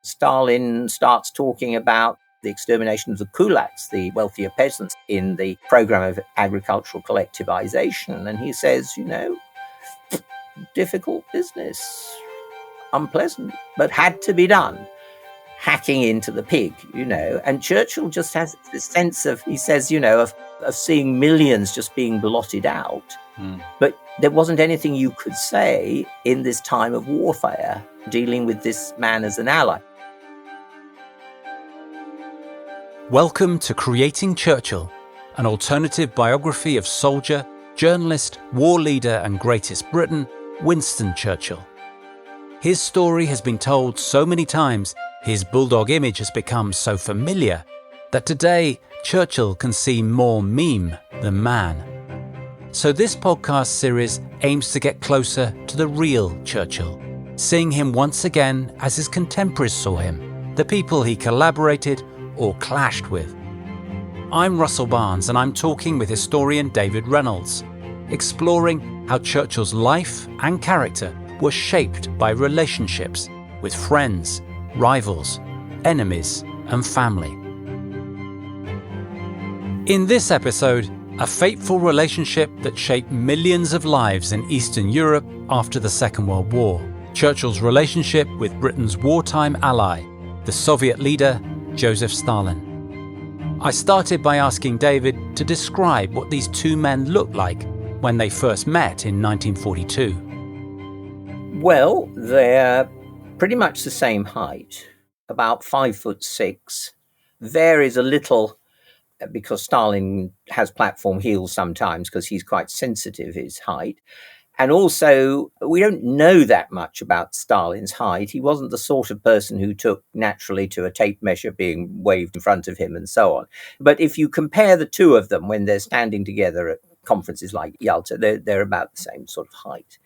Stalin starts talking about the extermination of the kulaks, the wealthier peasants, in the program of agricultural collectivization. And he says, difficult business, unpleasant, but had to be done. Hacking into the pig, and Churchill just has this sense of, he says, of seeing millions just being blotted out. But there wasn't anything you could say in this time of warfare dealing with this man as an ally. Welcome to Creating Churchill, an alternative biography of soldier, journalist, war leader and greatest Briton, Winston Churchill. His story has been told so many times, his bulldog image has become so familiar, that today Churchill can seem more meme than man. So this podcast series aims to get closer to the real Churchill, seeing him once again as his contemporaries saw him, the people he collaborated or clashed with. I'm Russell Barnes and I'm talking with historian David Reynolds, exploring how Churchill's life and character were shaped by relationships with friends, rivals, enemies, and family. In this episode, a fateful relationship that shaped millions of lives in Eastern Europe after the Second World War. Churchill's relationship with Britain's wartime ally, the Soviet leader Josef Stalin. I started by asking David to describe what these two men looked like when they first met in 1942. Well, they're pretty much the same height, about 5'6", varies a little because Stalin has platform heels sometimes because he's quite sensitive, his height. And also, we don't know that much about Stalin's height. He wasn't the sort of person who took naturally to a tape measure being waved in front of him and so on. But if you compare the two of them when they're standing together at conferences like Yalta, they're about the same sort of height.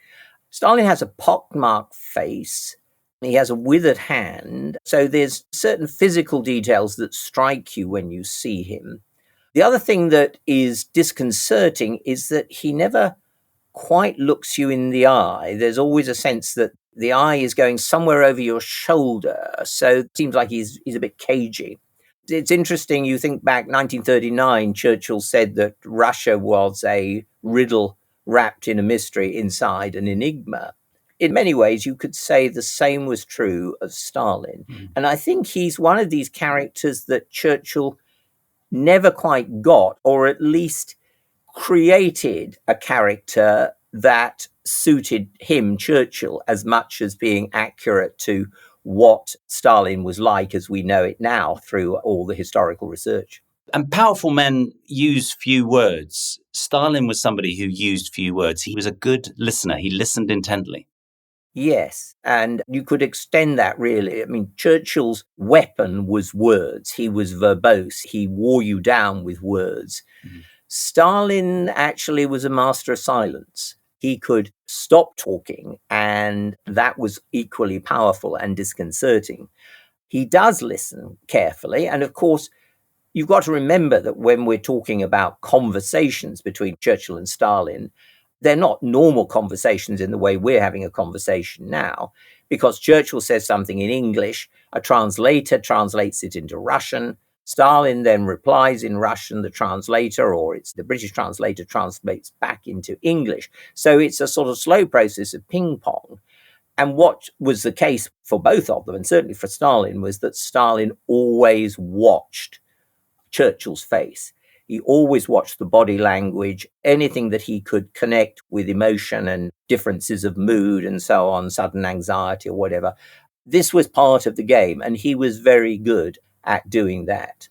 Stalin has a pockmarked face. He has a withered hand. So there's certain physical details that strike you when you see him. The other thing that is disconcerting is that he never quite looks you in the eye. There's always a sense that the eye is going somewhere over your shoulder. So it seems like he's a bit cagey. It's interesting, you think back 1939, Churchill said that Russia was a riddle wrapped in a mystery inside an enigma. In many ways, you could say the same was true of Stalin. And I think he's one of these characters that Churchill never quite got, or at least created a character that suited him, Churchill, as much as being accurate to what Stalin was like as we know it now through all the historical research. And powerful men use few words. Stalin was somebody who used few words. He was a good listener. He listened intently. Yes, and you could extend that really. I mean, Churchill's weapon was words. He was verbose. He wore you down with words. Stalin actually was a master of silence. He could stop talking, and that was equally powerful and disconcerting. He does listen carefully, and of course, you've got to remember that when we're talking about conversations between Churchill and Stalin, they're not normal conversations in the way we're having a conversation now, because Churchill says something in English, a translator translates it into Russian, Stalin then replies in Russian, the translator, or it's the British translator translates back into English. So it's a sort of slow process of ping pong. And what was the case for both of them, and certainly for Stalin, was that Stalin always watched Churchill's face. He always watched the body language, anything that he could connect with emotion and differences of mood and so on, sudden anxiety or whatever. This was part of the game, and he was very good at doing that.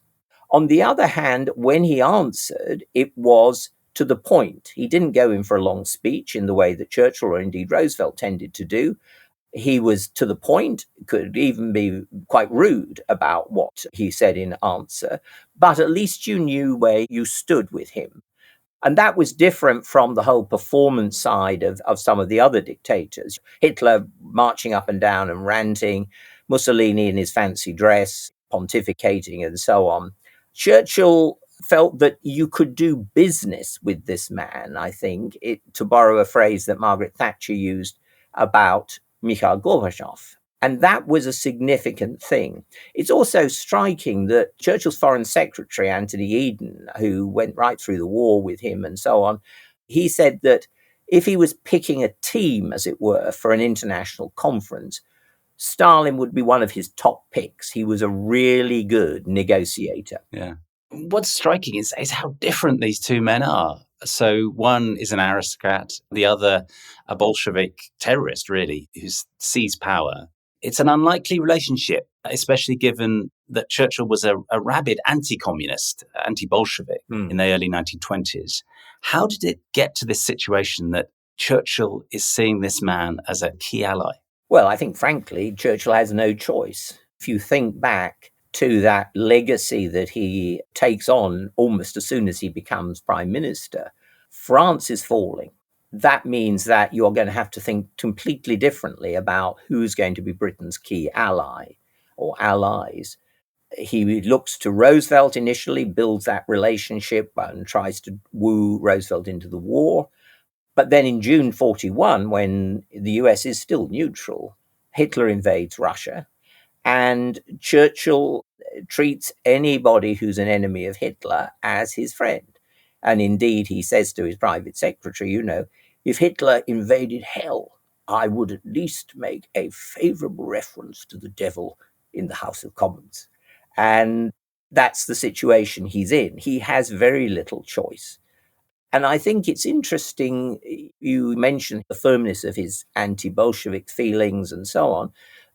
On the other hand, when he answered, it was to the point. He didn't go in for a long speech in the way that Churchill or indeed Roosevelt tended to do. He was to the point, could even be quite rude about what he said in answer, but at least you knew where you stood with him. And that was different from the whole performance side of some of the other dictators. Hitler marching up and down and ranting, Mussolini in his fancy dress, pontificating and so on. Churchill felt that you could do business with this man, I think, to borrow a phrase that Margaret Thatcher used about Mikhail Gorbachev. And that was a significant thing. It's also striking that Churchill's Foreign Secretary, Anthony Eden, who went right through the war with him and so on, he said that if he was picking a team, as it were, for an international conference, Stalin would be one of his top picks. He was a really good negotiator. Yeah. What's striking is how different these two men are. So one is an aristocrat, the other a Bolshevik terrorist, really, who seized power. It's an unlikely relationship, especially given that Churchill was a rabid anti-communist, anti-Bolshevik in the early 1920s. How did it get to this situation that Churchill is seeing this man as a key ally? Well, I think, frankly, Churchill has no choice. If you think back to that legacy that he takes on almost as soon as he becomes prime minister, France is falling. That means that you're going to have to think completely differently about who's going to be Britain's key ally or allies. He looks to Roosevelt initially, builds that relationship and tries to woo Roosevelt into the war. But then in June 1941, when the US is still neutral, Hitler invades Russia, and Churchill treats anybody who's an enemy of Hitler as his friend. And indeed, he says to his private secretary, if Hitler invaded hell, I would at least make a favorable reference to the devil in the House of Commons. And that's the situation he's in. He has very little choice. And I think it's interesting, you mentioned the firmness of his anti-Bolshevik feelings and so on.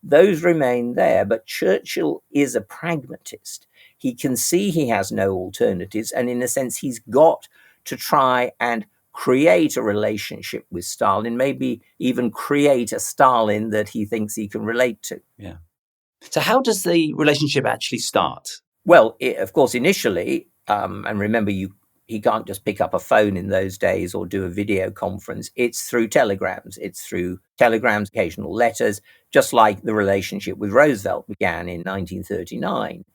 Those remain there, but Churchill is a pragmatist. He can see he has no alternatives, and in a sense, he's got to try and create a relationship with Stalin, maybe even create a Stalin that he thinks he can relate to. Yeah. So how does the relationship actually start? Well, of course, initially, and remember, he can't just pick up a phone in those days or do a video conference. It's through telegrams. It's through telegrams, occasional letters, just like the relationship with Roosevelt began in 1939.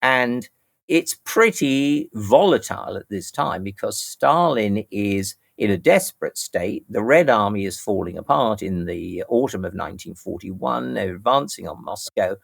And it's pretty volatile at this time because Stalin is in a desperate state. The Red Army is falling apart in the autumn of 1941. They're advancing on Moscow,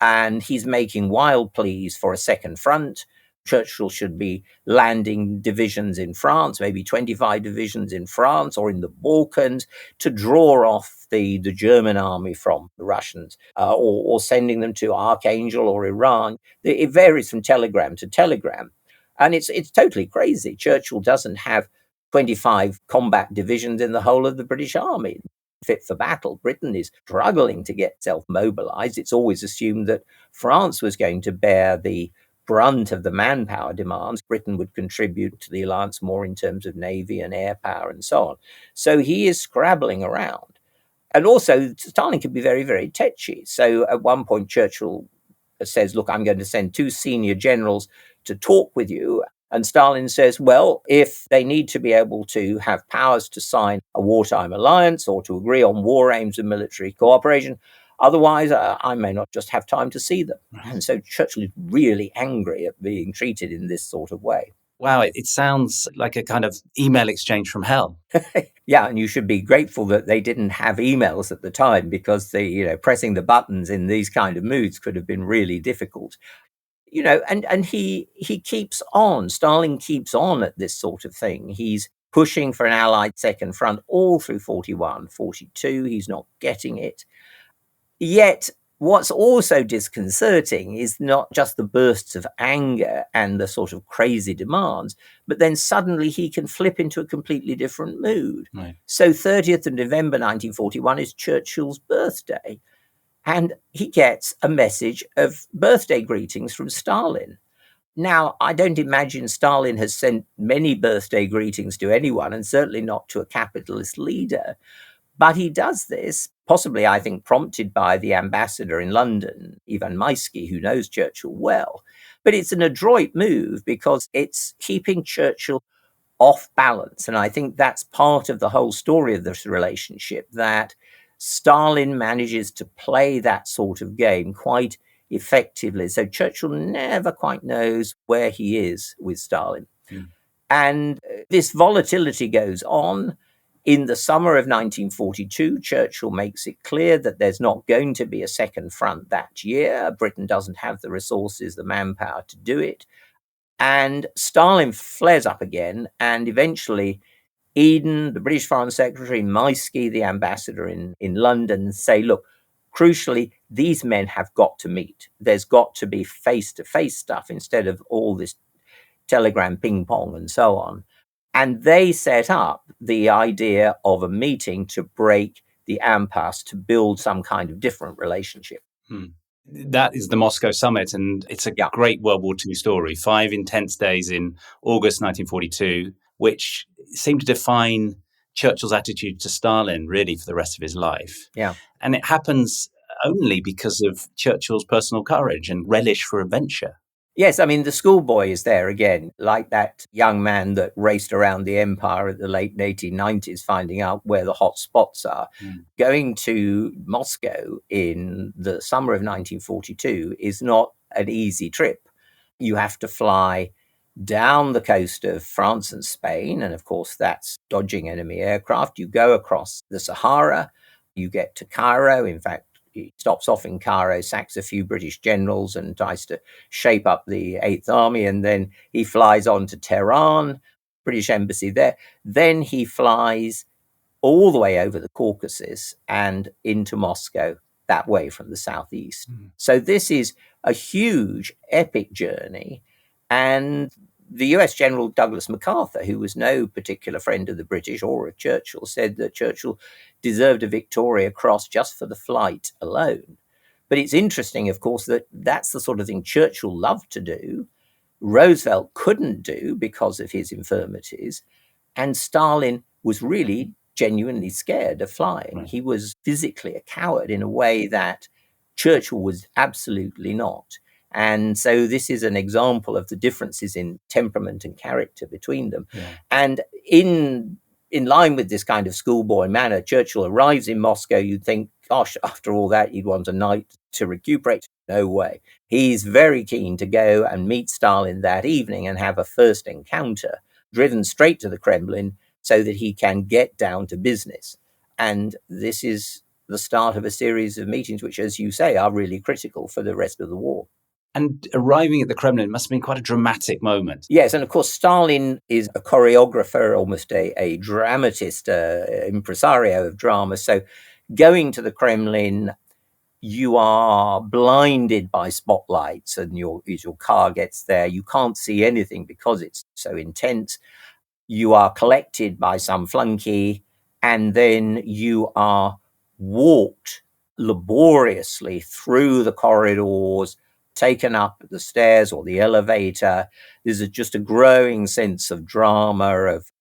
and he's making wild pleas for a second front. Churchill should be landing divisions in France, maybe 25 divisions in France or in the Balkans, to draw off the German army from the Russians, or sending them to Archangel or Iran. It varies from telegram to telegram. And it's totally crazy. Churchill doesn't have 25 combat divisions in the whole of the British army fit for battle. Britain is struggling to get self-mobilized. It's always assumed that France was going to bear the brunt of the manpower demands. Britain would contribute to the alliance more in terms of navy and air power and so on. So he is scrabbling around. And also, Stalin can be very, very tetchy. So at one point, Churchill says, look, I'm going to send 2 senior generals to talk with you. And Stalin says, well, if they need to be able to have powers to sign a wartime alliance or to agree on war aims and military cooperation, otherwise, I may not just have time to see them. And so Churchill is really angry at being treated in this sort of way. Wow, it sounds like a kind of email exchange from hell. Yeah, and you should be grateful that they didn't have emails at the time, because pressing the buttons in these kind of moods could have been really difficult. And he keeps on. Stalin keeps on at this sort of thing. He's pushing for an Allied second front all through 41, 42. He's not getting it. Yet, what's also disconcerting is not just the bursts of anger and the sort of crazy demands, but then suddenly he can flip into a completely different mood. Right. So 30th of November 1941 is Churchill's birthday, and he gets a message of birthday greetings from Stalin. Now, I don't imagine Stalin has sent many birthday greetings to anyone, and certainly not to a capitalist leader. But he does this, possibly, I think, prompted by the ambassador in London, Ivan Maisky, who knows Churchill well. But it's an adroit move because it's keeping Churchill off balance. And I think that's part of the whole story of this relationship, that Stalin manages to play that sort of game quite effectively. So Churchill never quite knows where he is with Stalin. And this volatility goes on. In the summer of 1942, Churchill makes it clear that there's not going to be a second front that year. Britain doesn't have the resources, the manpower to do it. And Stalin flares up again, and eventually Eden, the British Foreign Secretary, Maisky, the ambassador in London, say, look, crucially, these men have got to meet. There's got to be face-to-face stuff instead of all this telegram ping pong and so on. And they set up the idea of a meeting to break the impasse, to build some kind of different relationship. That is the Moscow summit, and it's a great World War II story. 5 intense days in August 1942, which seemed to define Churchill's attitude to Stalin really for the rest of his life. Yeah. And it happens only because of Churchill's personal courage and relish for adventure. Yes, I mean, the schoolboy is there again, like that young man that raced around the empire at the late 1890s, finding out where the hot spots are. Going to Moscow in the summer of 1942 is not an easy trip. You have to fly down the coast of France and Spain, and of course, that's dodging enemy aircraft. You go across the Sahara, you get to Cairo. In fact, he stops off in Cairo, sacks a few British generals and tries to shape up the Eighth Army. And then he flies on to Tehran, British embassy there. Then he flies all the way over the Caucasus and into Moscow that way from the southeast. So this is a huge, epic journey. And the US General Douglas MacArthur, who was no particular friend of the British or of Churchill, said that Churchill deserved a Victoria Cross just for the flight alone. But it's interesting, of course, that that's the sort of thing Churchill loved to do, Roosevelt couldn't do because of his infirmities, and Stalin was really genuinely scared of flying. Right. He was physically a coward in a way that Churchill was absolutely not. And so this is an example of the differences in temperament and character between them. Yeah. And in line with this kind of schoolboy manner, Churchill arrives in Moscow. You'd think, gosh, after all that, he'd want a night to recuperate. No way. He's very keen to go and meet Stalin that evening and have a first encounter, driven straight to the Kremlin so that he can get down to business. And this is the start of a series of meetings, which, as you say, are really critical for the rest of the war. And arriving at the Kremlin must have been quite a dramatic moment. Yes, and of course, Stalin is a choreographer, almost a dramatist, impresario of drama. So going to the Kremlin, you are blinded by spotlights, and as your car gets there, you can't see anything because it's so intense. You are collected by some flunky, and then you are walked laboriously through the corridors, taken up the stairs or the elevator. There's just a growing sense of drama, of,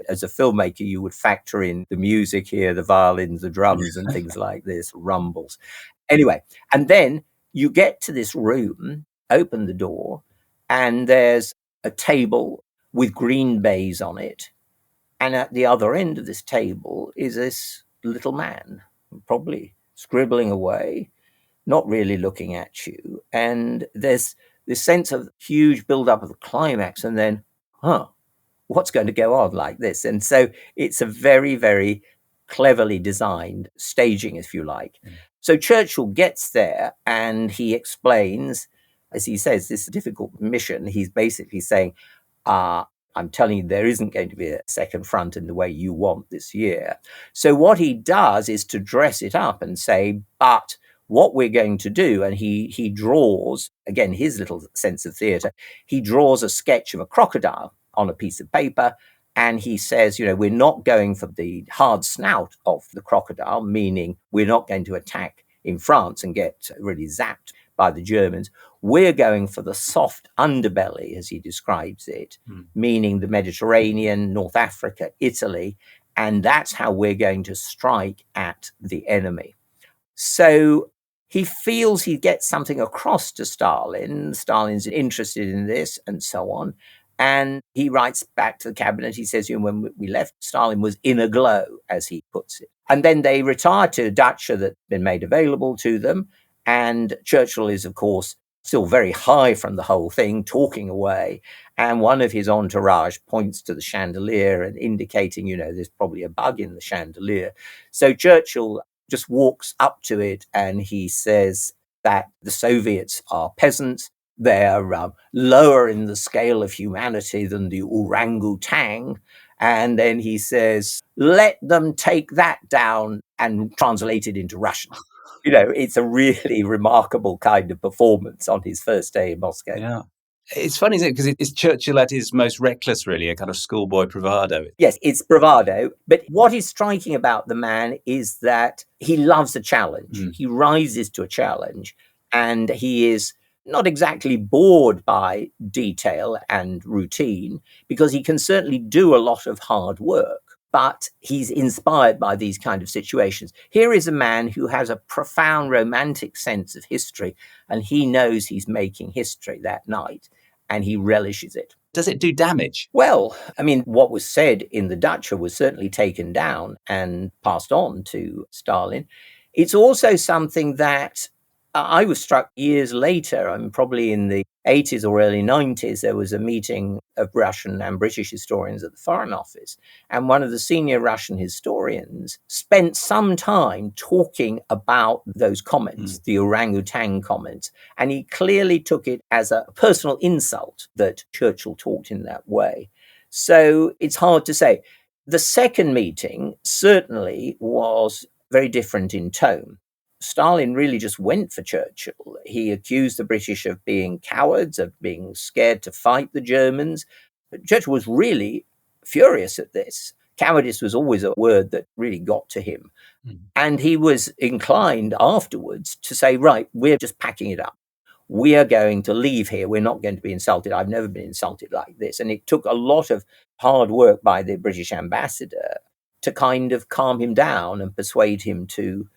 as a filmmaker, you would factor in the music here, the violins, the drums and things like this, rumbles. Anyway, and then you get to this room, open the door, and there's a table with green baize on it. And at the other end of this table is this little man, probably scribbling away, not really looking at you. And there's this sense of huge build-up of the climax, and then, what's going to go on like this? And so it's a very, very cleverly designed staging, if you like. So Churchill gets there and he explains, as he says, this difficult mission. He's basically saying, I'm telling you, there isn't going to be a second front in the way you want this year. So what he does is to dress it up and say, but what we're going to do, and he draws, again, his little sense of theatre, he draws a sketch of a crocodile on a piece of paper, and he says, we're not going for the hard snout of the crocodile, meaning we're not going to attack in France and get really zapped by the Germans. We're going for the soft underbelly, as he describes it, meaning the Mediterranean, North Africa, Italy, and that's how we're going to strike at the enemy. So he feels he gets something across to Stalin. Stalin's interested in this and so on. And he writes back to the cabinet. He says, when we left, Stalin was in a glow, as he puts it. And then they retire to Dacha that's been made available to them. And Churchill is, of course, still very high from the whole thing, talking away. And one of his entourage points to the chandelier and indicating, there's probably a bug in the chandelier. So Churchill just walks up to it and he says that the Soviets are peasants. They're lower in the scale of humanity than the orangutan. And then he says, let them take that down, and translate it into Russian. It's a really remarkable kind of performance on his first day in Moscow. Yeah. It's funny, isn't it? Because it's Churchill at his most reckless, really, a kind of schoolboy bravado. Yes, it's bravado. But what is striking about the man is that he loves a challenge. He rises to a challenge, and he is not exactly bored by detail and routine, because he can certainly do a lot of hard work. But he's inspired by these kind of situations. Here is a man who has a profound romantic sense of history, and he knows he's making history that night, and he relishes it. Does it do damage? Well, what was said in the Dacha was certainly taken down and passed on to Stalin. It's also something that I was struck years later, probably in the 80s or early 90s, there was a meeting of Russian and British historians at the Foreign Office. And one of the senior Russian historians spent some time talking about those comments, the orangutan comments. And he clearly took it as a personal insult that Churchill talked in that way. So it's hard to say. The second meeting certainly was very different in tone. Stalin really just went for Churchill. He accused the British of being cowards, of being scared to fight the Germans. But Churchill was really furious at this. Cowardice was always a word that really got to him. And he was inclined afterwards to say, right, we're just packing it up. We are going to leave here. We're not going to be insulted. I've never been insulted like this. And it took a lot of hard work by the British ambassador to kind of calm him down and persuade him to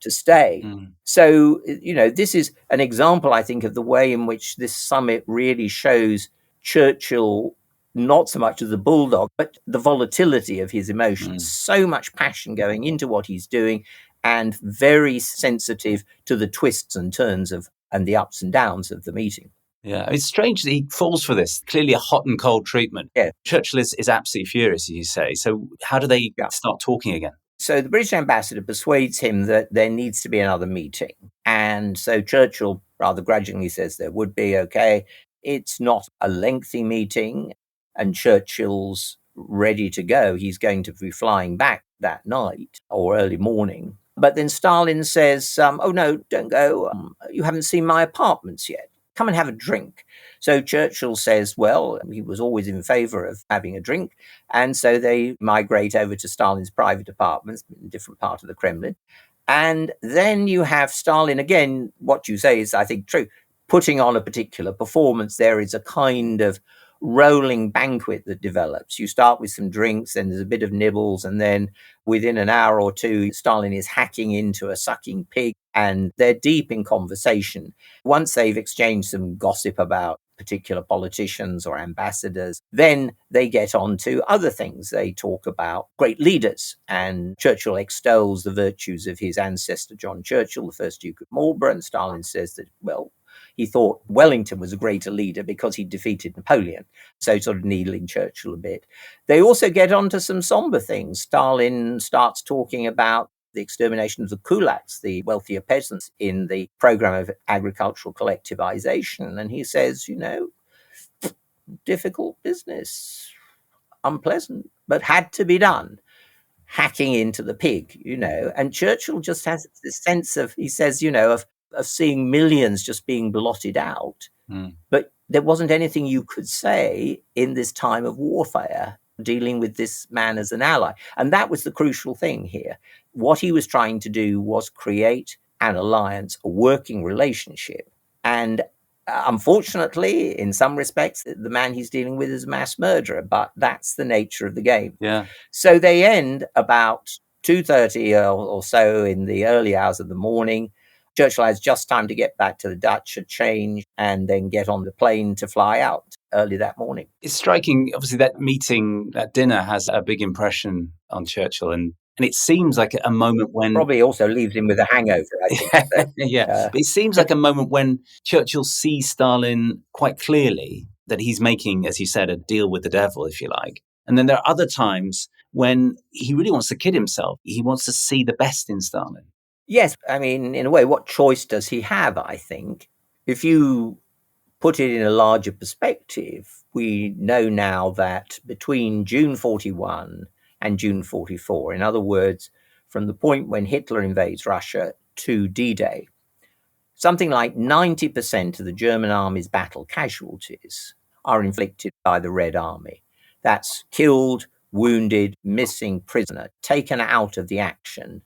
stay. So, this is an example, I think, of the way in which this summit really shows Churchill not so much as a bulldog, but the volatility of his emotions. So much passion going into what he's doing, and very sensitive to the twists and turns and the ups and downs of the meeting. Yeah, it's strange that he falls for this. Clearly a hot and cold treatment. Yeah. Churchill is absolutely furious, as you say. So how do they start talking again? So the British ambassador persuades him that there needs to be another meeting. And so Churchill rather grudgingly says there would be, okay. It's not a lengthy meeting, and Churchill's ready to go. He's going to be flying back that night or early morning. But then Stalin says, oh, no, don't go. You haven't seen my apartments yet. Come and have a drink. So Churchill says, well, he was always in favor of having a drink. And so they migrate over to Stalin's private apartments in a different part of the Kremlin. And then you have Stalin, again, what you say is, I think, true, putting on a particular performance. There is a kind of rolling banquet that develops. You start with some drinks, and there's a bit of nibbles, and then within an hour or two, Stalin is hacking into a sucking pig, and they're deep in conversation. Once they've exchanged some gossip about particular politicians or ambassadors, then they get on to other things. They talk about great leaders, and Churchill extols the virtues of his ancestor, John Churchill, the first Duke of Marlborough, and Stalin says that, well, he thought Wellington was a greater leader because he defeated Napoleon. So sort of needling Churchill a bit. They also get onto some somber things. Stalin starts talking about the extermination of the kulaks, the wealthier peasants, in the program of agricultural collectivization. And he says, difficult business, unpleasant, but had to be done. Hacking into the pig, And Churchill just has this sense of, he says, of seeing millions just being blotted out. But there wasn't anything you could say in this time of warfare dealing with this man as an ally. And that was the crucial thing here. What he was trying to do was create an alliance, a working relationship. And unfortunately, in some respects, the man he's dealing with is a mass murderer, but that's the nature of the game. Yeah. So they end about 2:30 or so in the early hours of the morning. Churchill has just time to get back to the Dacha, change, and then get on the plane to fly out early that morning. It's striking. Obviously, that meeting, that dinner has a big impression on Churchill. And And it seems like a moment when Probably also leaves him with a hangover, I think. yeah, but it seems like a moment when Churchill sees Stalin quite clearly, that he's making, as you said, a deal with the devil, if you like. And then there are other times when he really wants to kid himself. He wants to see the best in Stalin. Yes, I mean, in a way, what choice does he have, I think? If you put it in a larger perspective, we know now that between June 41 and June 44, in other words, from the point when Hitler invades Russia to D-Day, something like 90% of the German army's battle casualties are inflicted by the Red Army. That's killed, wounded, missing, prisoner, taken out of the action.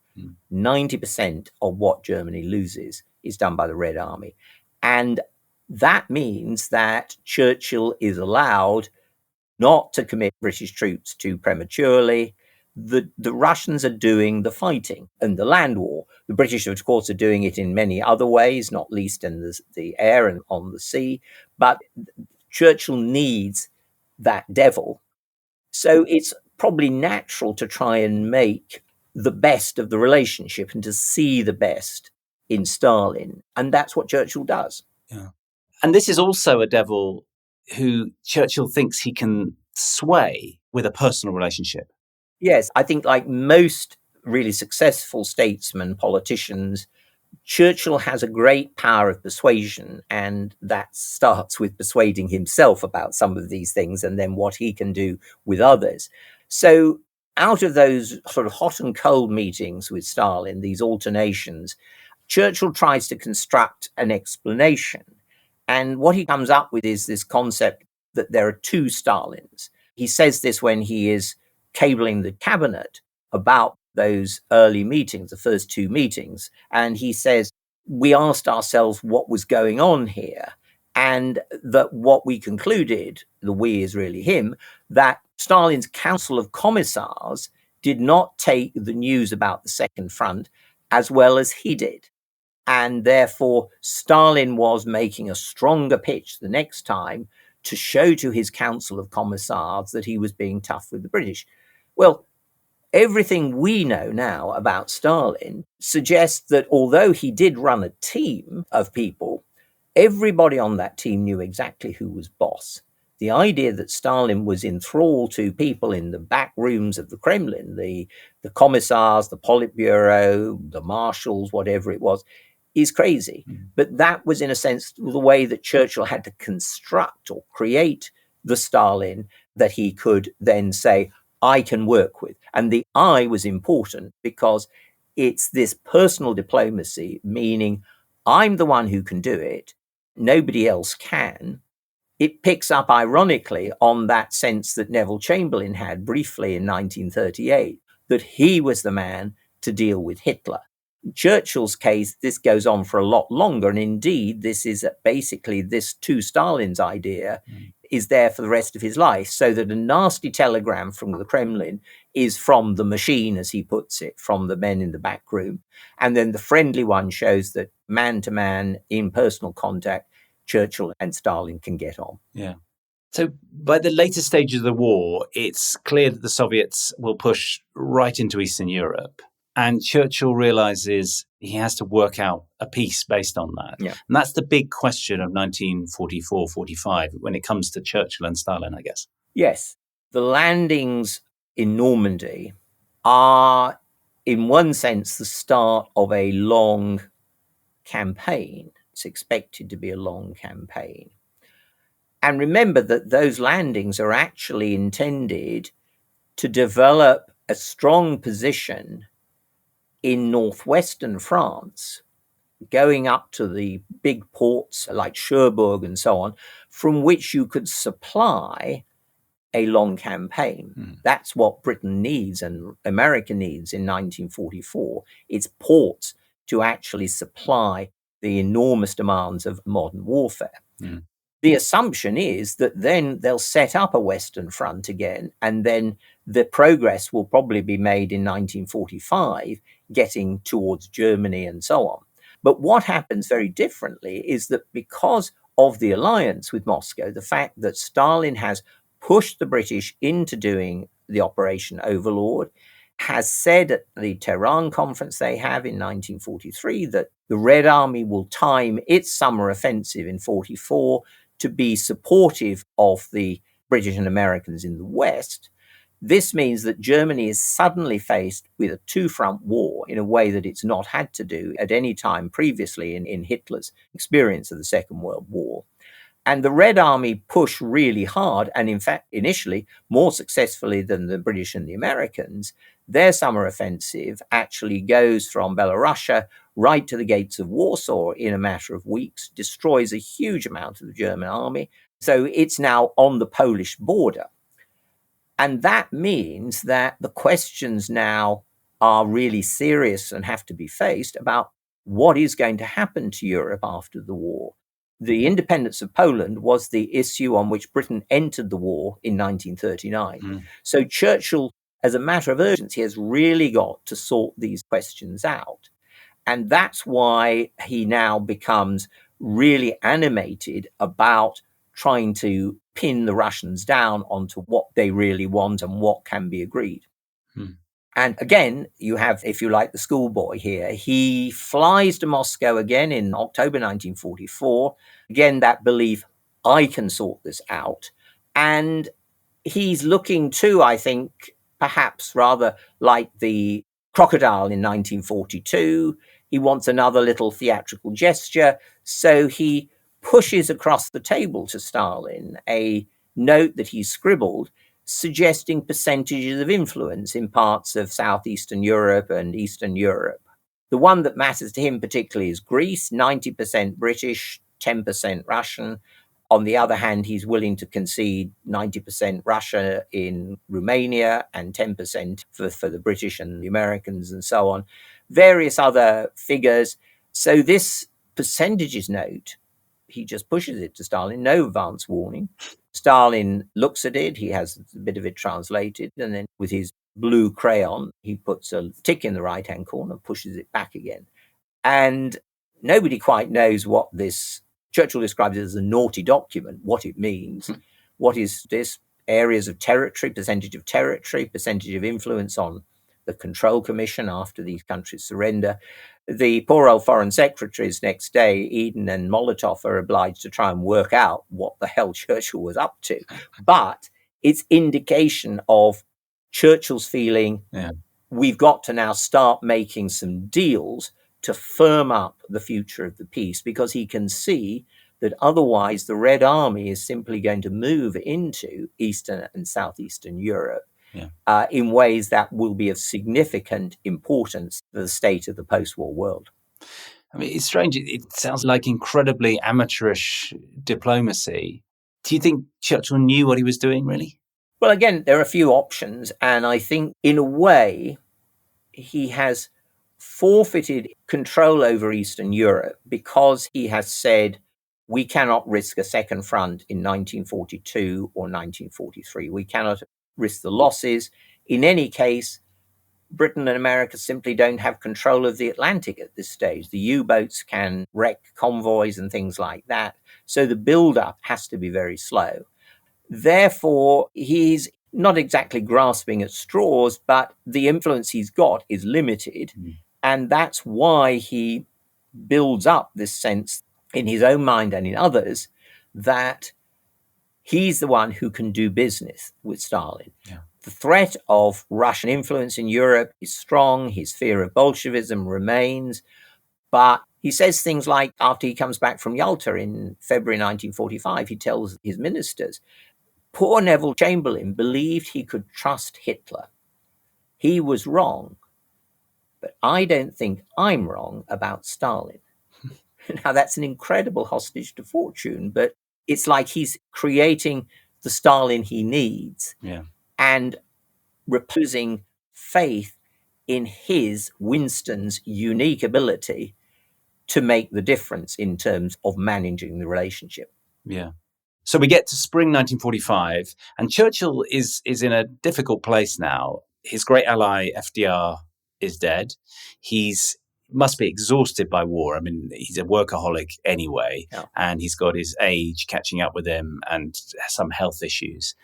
90% of what Germany loses is done by the Red Army. And that means that Churchill is allowed not to commit British troops too prematurely. The Russians are doing the fighting and the land war. The British, of course, are doing it in many other ways, not least in the air and on the sea. But Churchill needs that devil. So it's probably natural to try and make the best of the relationship and to see the best in Stalin. And that's what Churchill does. Yeah. And this is also a devil who Churchill thinks he can sway with a personal relationship. Yes, I think like most really successful statesmen, politicians, Churchill has a great power of persuasion, and that starts with persuading himself about some of these things and then what he can do with others. So out of those sort of hot and cold meetings with Stalin, these alternations, Churchill tries to construct an explanation. And what he comes up with is this concept that there are two Stalins. He says this when he is cabling the cabinet about those early meetings, the first two meetings. And he says, we asked ourselves what was going on here. And that what we concluded, the we is really him, that Stalin's Council of Commissars did not take the news about the Second Front as well as he did. And therefore, Stalin was making a stronger pitch the next time to show to his Council of Commissars that he was being tough with the British. Well, everything we know now about Stalin suggests that although he did run a team of people, everybody on that team knew exactly who was boss. The idea that Stalin was in thrall to people in the back rooms of the Kremlin, the commissars, the Politburo, the marshals, whatever it was, is crazy. But that was, in a sense, the way that Churchill had to construct or create the Stalin that he could then say, I can work with. And the I was important because it's this personal diplomacy, meaning I'm the one who can do it. Nobody else can. It picks up, ironically, on that sense that Neville Chamberlain had briefly in 1938, that he was the man to deal with Hitler. In Churchill's case, this goes on for a lot longer. And indeed, this is basically this two Stalins idea is there for the rest of his life, so that a nasty telegram from the Kremlin is from the machine, as he puts it, from the men in the back room. And then the friendly one shows that man-to-man, in personal contact, Churchill and Stalin can get on. Yeah. So by the later stages of the war, it's clear that the Soviets will push right into Eastern Europe. And Churchill realizes he has to work out a peace based on that. Yeah. And that's the big question of 1944-45 when it comes to Churchill and Stalin, I guess. Yes. The landings in Normandy are, in one sense, the start of a long campaign. It's expected to be a long campaign. And remember that those landings are actually intended to develop a strong position in northwestern France, going up to the big ports like Cherbourg and so on, from which you could supply a long campaign. That's what Britain needs and America needs in 1944. It's ports to actually supply the enormous demands of modern warfare. The assumption is that then they'll set up a Western Front again, and then the progress will probably be made in 1945, getting towards Germany and so on. But what happens very differently is that because of the alliance with Moscow, the fact that Stalin has pushed the British into doing the Operation Overlord, has said at the Tehran conference they have in 1943 that the Red Army will time its summer offensive in 44 to be supportive of the British and Americans in the West. This means that Germany is suddenly faced with a two-front war in a way that it's not had to do at any time previously in Hitler's experience of the Second World War. And the Red Army push really hard, and in fact, initially, more successfully than the British and the Americans. Their summer offensive actually goes from Belorussia right to the gates of Warsaw in a matter of weeks, destroys a huge amount of the German army. So it's now on the Polish border. And that means that the questions now are really serious and have to be faced about what is going to happen to Europe after the war. The independence of Poland was the issue on which Britain entered the war in 1939. So Churchill, as a matter of urgency, has really got to sort these questions out. And that's why he now becomes really animated about trying to pin the Russians down onto what they really want and what can be agreed. And again, you have, if you like, the schoolboy here. He flies to Moscow again in October 1944. Again, that belief, I can sort this out. And he's looking too, I think, perhaps rather like the crocodile in 1942. He wants another little theatrical gesture. So he pushes across the table to Stalin a note that he scribbled suggesting percentages of influence in parts of southeastern Europe and Eastern Europe. The one that matters to him particularly is Greece, 90% British, 10% Russian. On the other hand, he's willing to concede 90% Russia in Romania and 10% for the British and the Americans and so on. Various other figures. So this percentages note, he just pushes it to Stalin, no advance warning. Stalin looks at it, he has a bit of it translated, and then with his blue crayon, he puts a tick in the right-hand corner, pushes it back again. And nobody quite knows what this, Churchill describes it as a naughty document, what it means. What is this? Areas of territory, percentage of influence on the Control Commission after these countries surrender. The poor old foreign secretaries next day, Eden and Molotov, are obliged to try and work out what the hell Churchill was up to. But it's indication of Churchill's feeling, we've got to now start making some deals to firm up the future of the peace, because he can see that otherwise the Red Army is simply going to move into Eastern and Southeastern Europe in ways that will be of significant importance for the state of the post-war world. I mean, it's strange. It sounds like incredibly amateurish diplomacy. Do you think Churchill knew what he was doing, really? Well, again, there are a few options. And I think, in a way, he has forfeited control over Eastern Europe because he has said, we cannot risk a second front in 1942 or 1943. We cannot risk the losses. In any case, Britain and America simply don't have control of the Atlantic at this stage. The U-boats can wreck convoys and things like that. So the build-up has to be very slow. Therefore, he's not exactly grasping at straws, but the influence he's got is limited. And that's why he builds up this sense in his own mind and in others that he's the one who can do business with Stalin. The threat of Russian influence in Europe is strong. His fear of Bolshevism remains. But he says things like, after he comes back from Yalta in February 1945, he tells his ministers, poor Neville Chamberlain believed he could trust Hitler. He was wrong. But I don't think I'm wrong about Stalin. Now, that's an incredible hostage to fortune, but it's like he's creating the Stalin he needs and reposing faith in his, Winston's, unique ability to make the difference in terms of managing the relationship. So we get to spring 1945, and Churchill is in a difficult place now. His great ally, FDR, is dead. He's must be exhausted by war. I mean, he's a workaholic anyway, and he's got his age catching up with him and some health issues.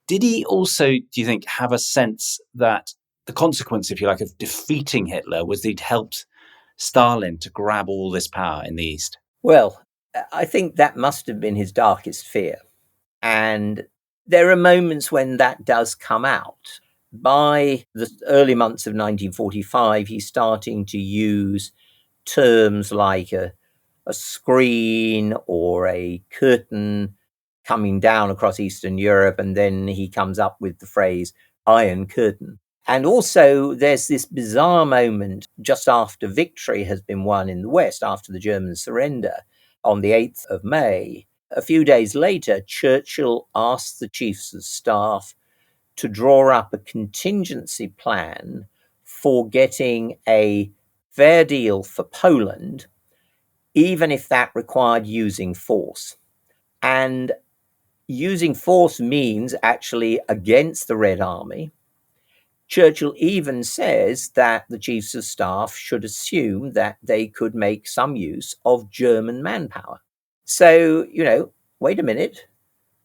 Did he also, do you think, have a sense that the consequence, if you like, of defeating Hitler was that he'd helped Stalin to grab all this power in the East? Well, I think that must have been his darkest fear. And there are moments when that does come out. By the early months of 1945, he's starting to use terms like a screen or a curtain coming down across Eastern Europe, and then he comes up with the phrase Iron Curtain. And also, there's this bizarre moment just after victory has been won in the West, after the German surrender on the 8th of May. A few days later, Churchill asked the chiefs of staff to draw up a contingency plan for getting a fair deal for Poland, even if that required using force. And using force means actually against the Red Army. Churchill even says that the chiefs of staff should assume that they could make some use of German manpower. So, wait a minute.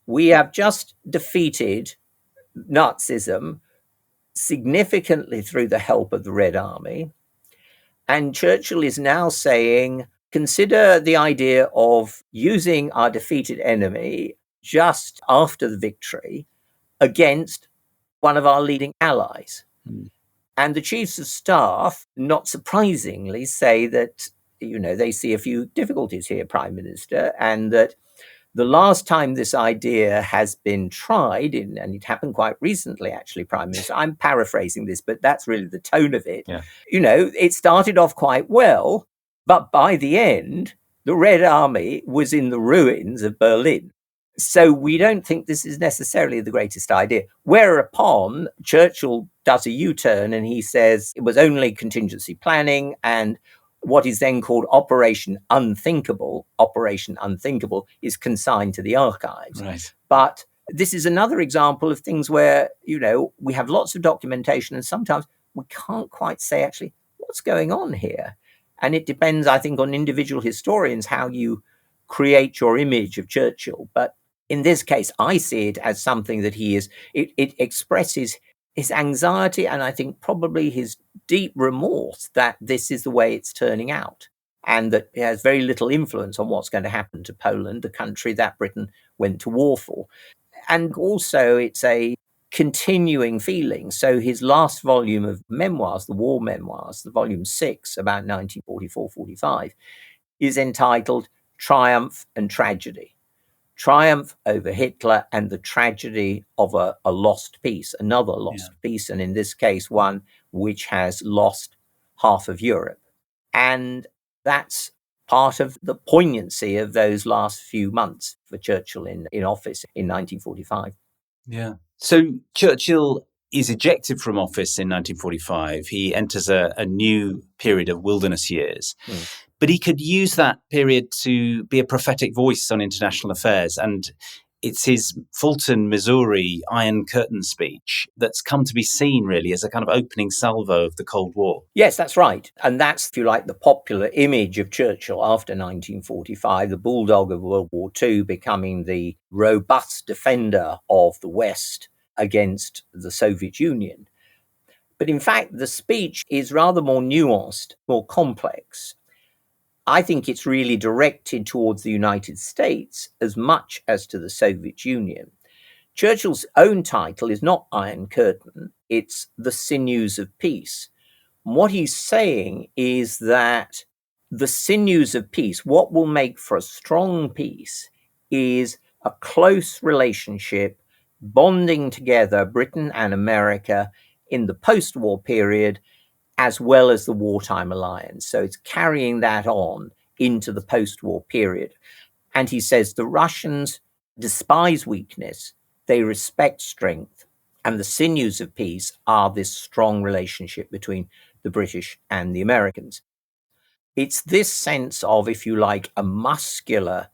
We have just defeated Nazism significantly through the help of the Red Army. And Churchill is now saying, consider the idea of using our defeated enemy just after the victory against one of our leading allies. And the chiefs of staff, not surprisingly, say that, they see a few difficulties here, Prime Minister, and that the last time this idea has been tried, and it happened quite recently, actually, Prime Minister, I'm paraphrasing this, but that's really the tone of it. Yeah. It started off quite well, but by the end, the Red Army was in the ruins of Berlin. So we don't think this is necessarily the greatest idea. Whereupon Churchill does a U-turn and he says it was only contingency planning, and what is then called Operation Unthinkable is consigned to the archives. Right. But this is another example of things where, we have lots of documentation and sometimes we can't quite say actually what's going on here. And it depends, I think, on individual historians how you create your image of Churchill. But in this case, I see it as something that it expresses his anxiety and I think probably his deep remorse that this is the way it's turning out and that it has very little influence on what's going to happen to Poland, the country that Britain went to war for. And also it's a continuing feeling. So his last volume of memoirs, the war memoirs, the volume 6, about 1944-45, is entitled Triumph and Tragedy. Triumph over Hitler and the tragedy of a lost peace, another lost peace, and in this case, one which has lost half of Europe. And that's part of the poignancy of those last few months for Churchill in office in 1945. Yeah. So Churchill is ejected from office in 1945. He enters a new period of wilderness years. But he could use that period to be a prophetic voice on international affairs. And it's his Fulton, Missouri Iron Curtain speech that's come to be seen really as a kind of opening salvo of the Cold War. Yes, that's right. And that's, if you like, the popular image of Churchill after 1945, the bulldog of World War II becoming the robust defender of the West against the Soviet Union. But in fact, the speech is rather more nuanced, more complex. I think it's really directed towards the United States as much as to the Soviet Union. Churchill's own title is not Iron Curtain, it's The Sinews of Peace. And what he's saying is that the sinews of peace, what will make for a strong peace, is a close relationship bonding together Britain and America in the post-war period as well as the wartime alliance. So it's carrying that on into the post-war period. And he says the Russians despise weakness, they respect strength, and the sinews of peace are this strong relationship between the British and the Americans. It's this sense of, if you like, a muscular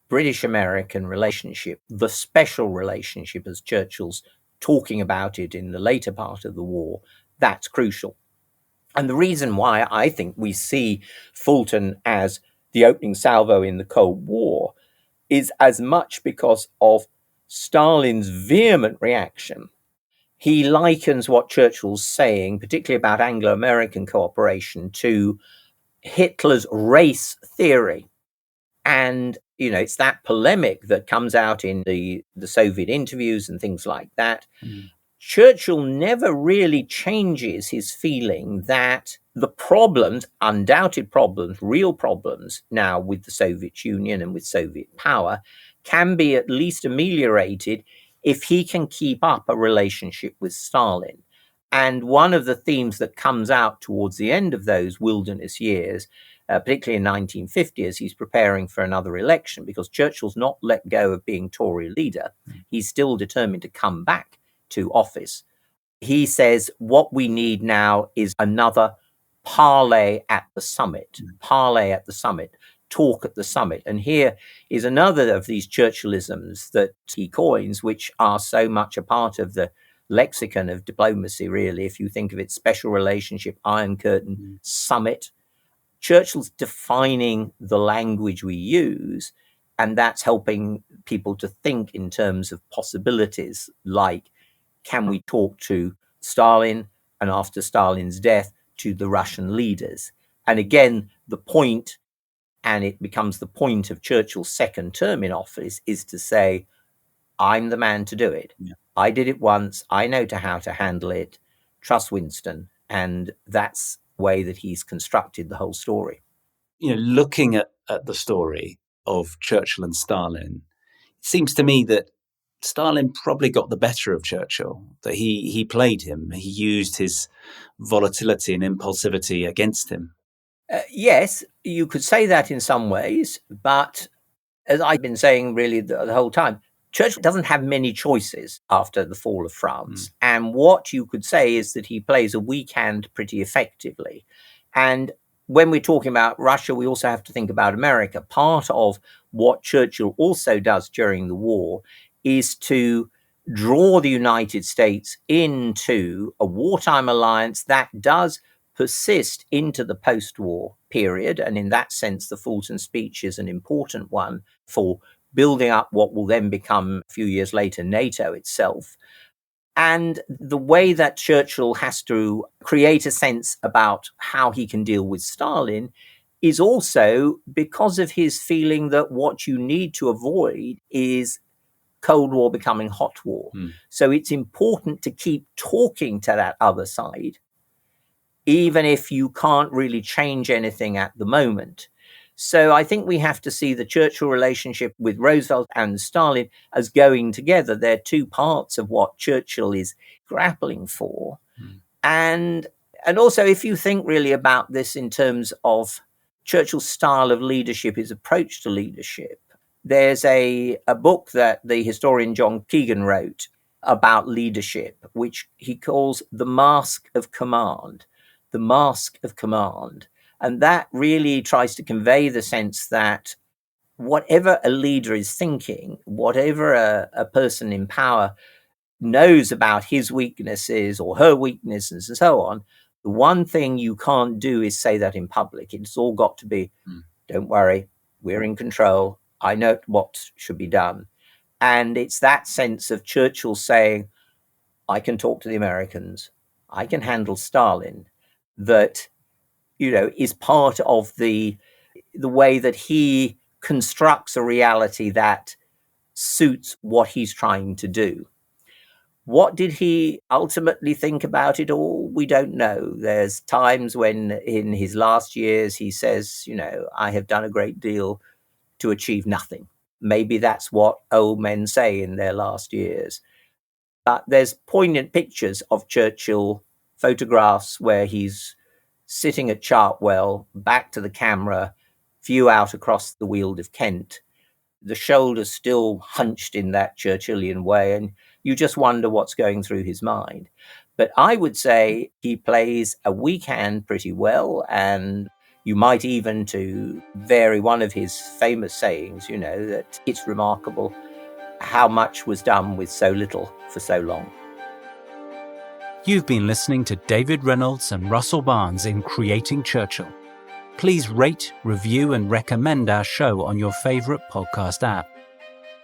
British-American relationship, the special relationship as Churchill's talking about it in the later part of the war, that's crucial. And the reason why I think we see Fulton as the opening salvo in the Cold War is as much because of Stalin's vehement reaction. he likens what Churchill's saying, particularly about Anglo-American cooperation, to Hitler's race theory. And, it's that polemic that comes out in the Soviet interviews and things like that. Churchill never really changes his feeling that the problems, undoubted problems, real problems now with the Soviet Union and with Soviet power can be at least ameliorated if he can keep up a relationship with Stalin. And one of the themes that comes out towards the end of those wilderness years, particularly in 1950, as he's preparing for another election, because Churchill's not let go of being Tory leader. He's still determined to come back to office. He says, what we need now is another parley at the summit, talk at the summit. And here is another of these Churchillisms that he coins, which are so much a part of the lexicon of diplomacy, really. If you think of it, special relationship, Iron Curtain, summit. Churchill's defining the language we use, and that's helping people to think in terms of possibilities like, can we talk to Stalin, and after Stalin's death, to the Russian leaders? And again, the point, and it becomes the point of Churchill's second term in office, is to say, I'm the man to do it. Yeah. I did it once. I know how to handle it. Trust Winston. And that's the way that he's constructed the whole story. Looking at the story of Churchill and Stalin, it seems to me that Stalin probably got the better of Churchill, that he played him. He used his volatility and impulsivity against him. Yes, you could say that in some ways, but as I've been saying really the whole time, Churchill doesn't have many choices after the fall of France. And what you could say is that he plays a weak hand pretty effectively. And when we're talking about Russia, we also have to think about America. Part of what Churchill also does during the war is to draw the United States into a wartime alliance that does persist into the post-war period. And in that sense, the Fulton speech is an important one for building up what will then become, a few years later, NATO itself. And the way that Churchill has to create a sense about how he can deal with Stalin is also because of his feeling that what you need to avoid is Cold War becoming hot war. So it's important to keep talking to that other side, even if you can't really change anything at the moment. So I think we have to see the Churchill relationship with Roosevelt and Stalin as going together. They're two parts of what Churchill is grappling for. And also, if you think really about this in terms of Churchill's style of leadership, his approach to leadership, there's a book that the historian John Keegan wrote about leadership, which he calls The Mask of Command. The Mask of Command. And that really tries to convey the sense that whatever a leader is thinking, whatever a person in power knows about his weaknesses or her weaknesses and so on, the one thing you can't do is say that in public. It's all got to be, don't worry, we're in control. I know what should be done. And it's that sense of Churchill saying, I can talk to the Americans, I can handle Stalin, that is part of the way that he constructs a reality that suits what he's trying to do. What did he ultimately think about it all? We don't know. There's times when in his last years he says, I have done a great deal to achieve nothing. Maybe that's what old men say in their last years. But there's poignant pictures of Churchill, photographs where he's sitting at Chartwell, back to the camera, view out across the Weald of Kent, the shoulders still hunched in that Churchillian way, and you just wonder what's going through his mind. But I would say he plays a weak hand pretty well, and you might even, to vary one of his famous sayings, that it's remarkable how much was done with so little for so long. You've been listening to David Reynolds and Russell Barnes in Creating Churchill. Please rate, review and recommend our show on your favourite podcast app.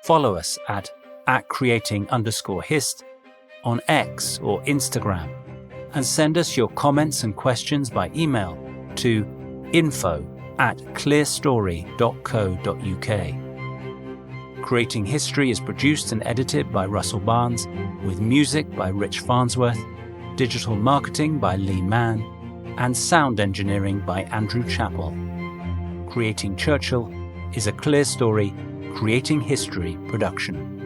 Follow us at creating_hist on X or Instagram, and send us your comments and questions by email to info@clearstory.co.uk. Creating History is produced and edited by Russell Barnes, with music by Rich Farnsworth, digital marketing by Lee Mann, and sound engineering by Andrew Chappell. Creating Churchill is a Clear Story, Creating History production.